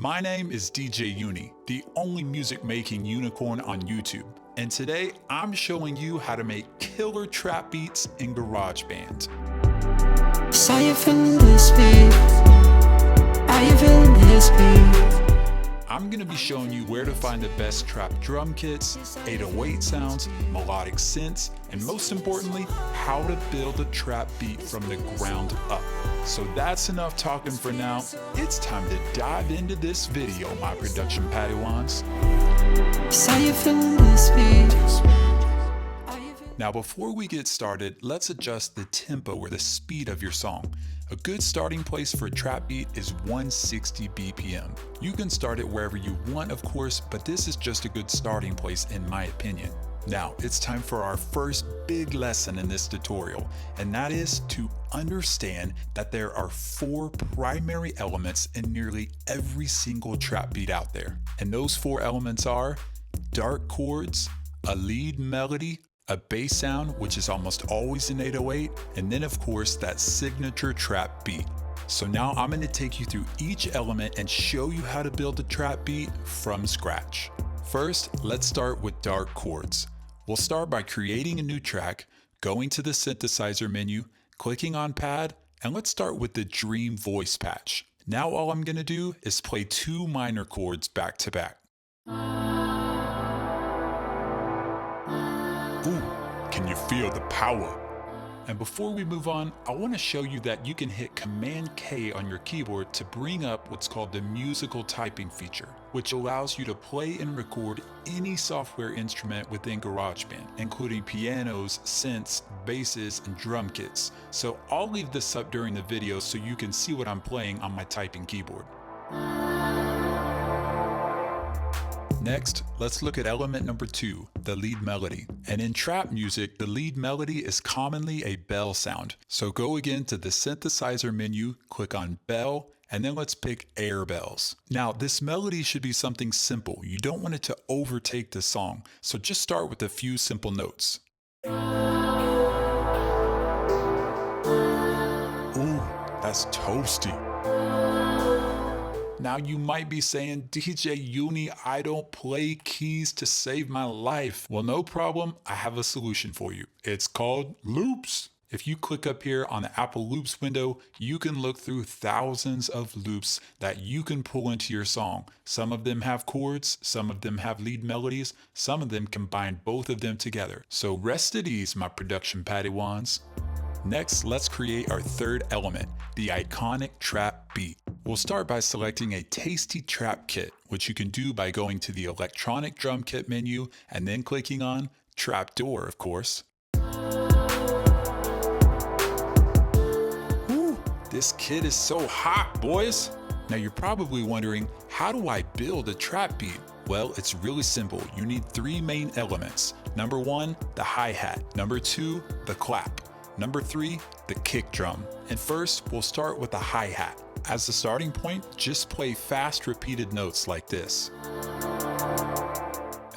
My name is DJ Uni, the only music making unicorn on YouTube. And today I'm showing you how to make killer trap beats in GarageBand. So you feeling this beat? Are you feeling this beat? I'm going to be showing you where to find the best trap drum kits, 808 sounds, melodic synths, and most importantly, how to build a trap beat from the ground up. So that's enough talking for now. It's time to dive into this video, my production Padawans. So you feeling this beat? Now before we get started, let's adjust the tempo or the speed of your song. A good starting place for a trap beat is 160 BPM. You can start it wherever you want, of course, but this is just a good starting place in my opinion. Now it's time for our first big lesson in this tutorial, and that is to understand that there are 4 primary elements in nearly every single trap beat out there. And those 4 elements are dark chords, a lead melody, a bass sound, which is almost always an 808, and then of course that signature trap beat. So now I'm going to take you through each element and show you how to build a trap beat from scratch. First, let's start with dark chords. We'll start by creating a new track, going to the synthesizer menu, clicking on pad, and let's start with the Dream voice patch. Now all I'm going to do is play 2 minor chords back to back. Ooh, can you feel the power? And before we move on, I want to show you that you can hit Command K on your keyboard to bring up what's called the musical typing feature, which allows you to play and record any software instrument within GarageBand, including pianos, synths, basses, and drum kits. So I'll leave this up during the video so you can see what I'm playing on my typing keyboard. Next, let's look at element number 2, the lead melody. And in trap music, the lead melody is commonly a bell sound. So go again to the synthesizer menu, click on bell, and then let's pick air bells. Now, this melody should be something simple. You don't want it to overtake the song. So just start with a few simple notes. Ooh, that's toasty. Now you might be saying, DJ Uni, I don't play keys to save my life. Well, no problem. I have a solution for you. It's called loops. If you click up here on the Apple Loops window, you can look through thousands of loops that you can pull into your song. Some of them have chords, some of them have lead melodies, some of them combine both of them together. So rest at ease, my production Padawans. Next, let's create our third element, the iconic trap beat. We'll start by selecting a tasty trap kit, which you can do by going to the electronic drum kit menu and then clicking on Trapdoor, of course. Whew, this kit is so hot, boys. Now you're probably wondering, how do I build a trap beat? Well, it's really simple. You need 3 main elements. Number 1, the hi-hat. Number 2, the clap. Number 3, the kick drum. And first, we'll start with the hi-hat. As the starting point, just play fast repeated notes like this.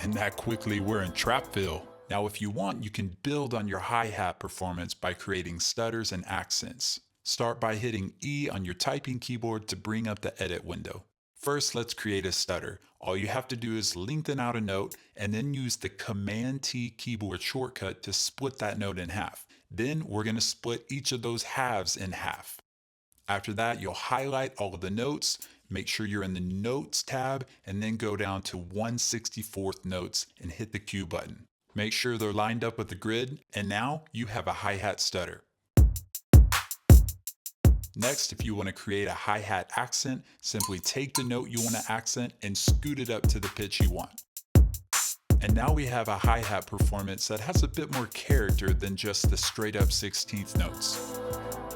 And that quickly we're in Trapville. Now if you want, you can build on your hi-hat performance by creating stutters and accents. Start by hitting E on your typing keyboard to bring up the edit window. First, let's create a stutter. All you have to do is lengthen out a note and then use the Command T keyboard shortcut to split that note in half. Then we're going to split each of those halves in half. After that, you'll highlight all of the notes, make sure you're in the Notes tab, and then go down to 1/64th notes and hit the Q button. Make sure they're lined up with the grid, and now you have a hi-hat stutter. Next, if you want to create a hi-hat accent, simply take the note you want to accent and scoot it up to the pitch you want. And now we have a hi-hat performance that has a bit more character than just the straight up 16th notes.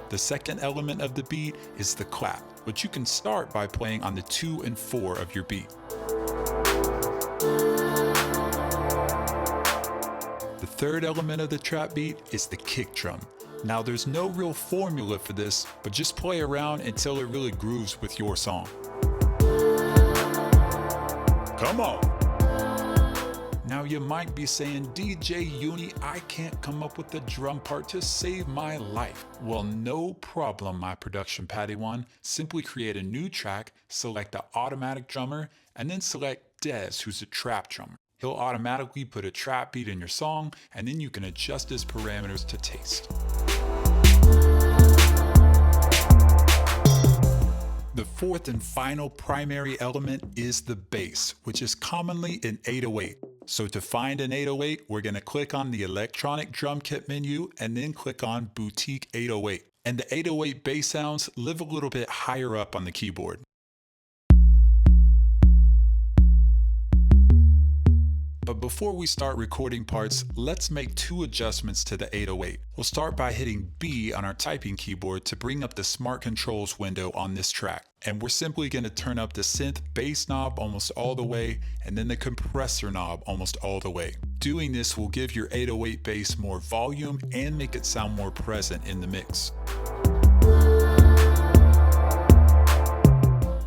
The second element of the beat is the clap, which you can start by playing on the 2 and 4 of your beat. The third element of the trap beat is the kick drum. Now there's no real formula for this, but just play around until it really grooves with your song. Come on! Now you might be saying, DJ Uni, I can't come up with a drum part to save my life. Well, no problem, my production Padawan. Simply create a new track, select the automatic drummer, and then select Des, who's a trap drummer. He'll automatically put a trap beat in your song, and then you can adjust his parameters to taste. The fourth and final primary element is the bass, which is commonly an 808. So to find an 808, we're going to click on the electronic drum kit menu and then click on Boutique 808. And the 808 bass sounds live a little bit higher up on the keyboard. But before we start recording parts, let's make two adjustments to the 808. We'll start by hitting B on our typing keyboard to bring up the Smart Controls window on this track. And we're simply going to turn up the synth bass knob almost all the way, and then the compressor knob almost all the way. Doing this will give your 808 bass more volume and make it sound more present in the mix.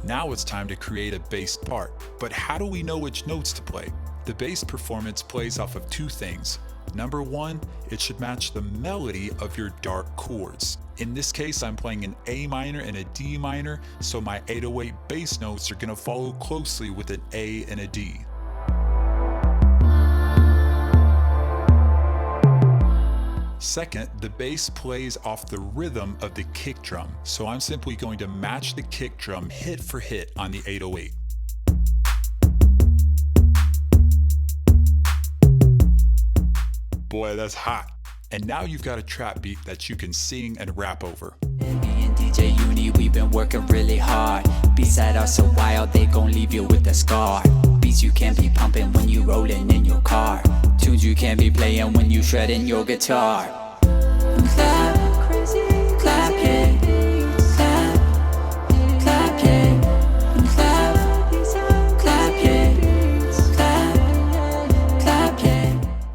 Now it's time to create a bass part. But how do we know which notes to play? The bass performance plays off of two things. Number one, it should match the melody of your dark chords. In this case, I'm playing an A minor and a D minor, so my 808 bass notes are going to follow closely with an A and a D. Second, the bass plays off the rhythm of the kick drum, so I'm simply going to match the kick drum hit for hit on the 808. Boy, that's hot. And now you've got a trap beat that you can sing and rap over. Me and DJ Uni, we've been working really hard. Beats that are so wild, they gon' leave you with a scar. Beats you can't be pumping when you rollin' in your car. Tunes you can't be playing when you shredding your guitar. Clap, clap, yeah. Clap, clap, yeah. Clap, clap, yeah. Clap, clap, yeah.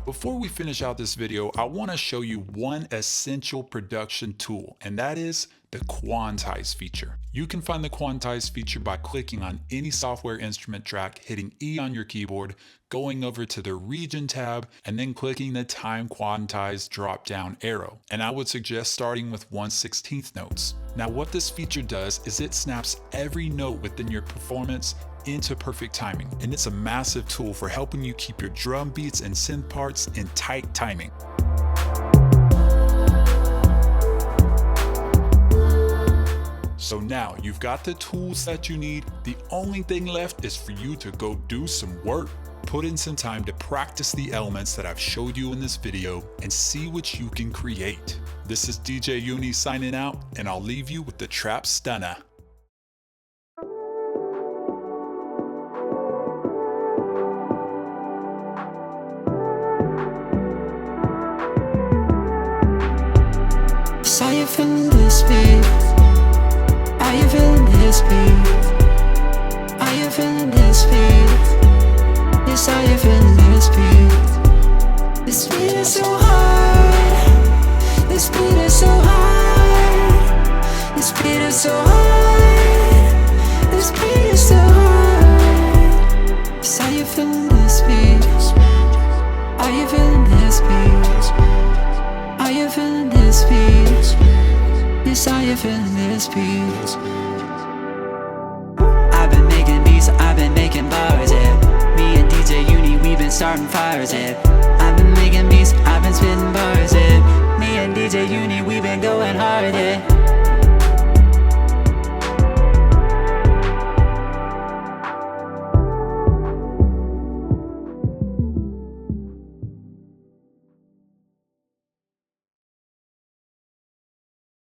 Before we finish out this video, I want to show you one essential production tool, and that is the quantize feature. You can find the quantize feature by clicking on any software instrument track, hitting E on your keyboard, going over to the region tab, and then clicking the time quantize drop down arrow. And I would suggest starting with 1/16 notes. Now what this feature does is it snaps every note within your performance into perfect timing, and it's a massive tool for helping you keep your drum beats and synth parts in tight timing. So now you've got the tools that you need. The only thing left is for you to go do some work. Put in some time to practice the elements that I've showed you in this video and see what you can create. This is DJ Uni signing out, and I'll leave you with the Trap Stunner. Saw you feeling this beat? Are you feeling this beat? Are you feeling this beat? Yes, are you feeling this beat? This beat is so hard. This beat is so hard. This beat is so hard. This beat is so hard. Saw you feeling this beat? Are you feeling this beat? Are you feeling this beat? Yes, are you feeling this beat? I've been making beats, I've been making bars, yeah. Me and DJ Uni, we've been starting fires, yeah.